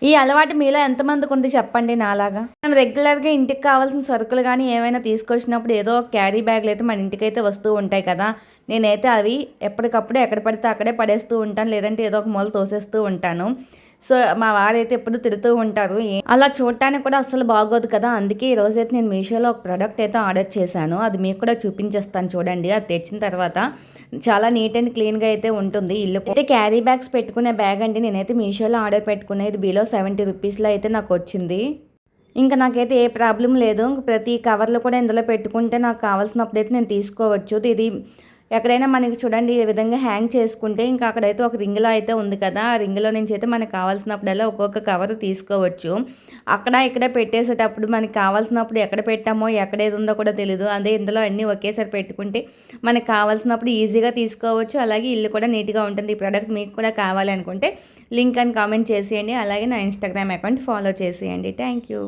ఈ అలవాటు మీలో ఎంతమందికి ఉంది చెప్పండి నాలాగా. మనం రెగ్యులర్‌గా ఇంటికి కావాల్సిన సరుకులు గానీ, ఏవైనా తీసుకొచ్చినప్పుడు ఏదో ఒక క్యారీ బ్యాగ్‌లు అయితే మన ఇంటికైతే వస్తూ ఉంటాయి కదా! నేనైతే అవి ఎప్పటికప్పుడు ఎక్కడ పడితే అక్కడే పడేస్తూ ఉంటాను. లేదంటే ఏదో ఒక మూల తోసేస్తూ ఉంటాను. సో, మా వారైతే ఎప్పుడు తిడుతూ ఉంటారు. అలా చూడటానికి కూడా అస్సలు బాగోదు కదా! అందుకే ఈరోజైతే నేను మీషోలో ఒక ప్రొడక్ట్ అయితే ఆర్డర్ చేశాను. అది మీకు కూడా చూపించేస్తాను చూడండి. అది తెచ్చిన తర్వాత చాలా నీట్ అండ్ క్లీన్‌గా అయితే ఉంటుంది ఇల్లు. అయితే క్యారీ బ్యాగ్స్ పెట్టుకునే బ్యాగ్ అండి. నేనైతే మీషోలో ఆర్డర్ పెట్టుకున్నా. ఇది బిలో 70 రూపీస్‌లో అయితే నాకొచ్చింది. ఇంకా నాకైతే ఏ ప్రాబ్లమ్ లేదు. ప్రతి కవర్‌లో కూడా ఇందులో పెట్టుకుంటే నాకు కావాల్సినప్పుడైతే నేను తీసుకోవచ్చు. ఇది ఎక్కడైనా మనకి చూడండి ఈ విధంగా హ్యాంగ్ చేసుకుంటే ఇంకా అక్కడైతే ఒక రింగ్‌లా అయితే ఉంది కదా! ఆ రింగ్‌లో నుంచి అయితే మనకు కావాల్సినప్పుడల్లా ఒక్కొక్క కవర్ తీసుకోవచ్చు. అక్కడ ఇక్కడ పెట్టేసేటప్పుడు మనకి కావాల్సినప్పుడు ఎక్కడ పెట్టామో, ఎక్కడ ఏది ఉందో కూడా తెలీదు. అదే ఇందులో అన్నీ ఒకేసారి పెట్టుకుంటే మనకు కావాల్సినప్పుడు ఈజీగా తీసుకోవచ్చు. అలాగే ఇల్లు కూడా నీట్‌గా ఉంటుంది. ఈ ప్రొడక్ట్ మీకు కూడా కావాలి అనుకుంటే లింక్ అని కామెంట్ చేసేయండి. అలాగే నా ఇన్‌స్టాగ్రామ్ అకౌంట్ ఫాలో చేసేయండి. Thank you.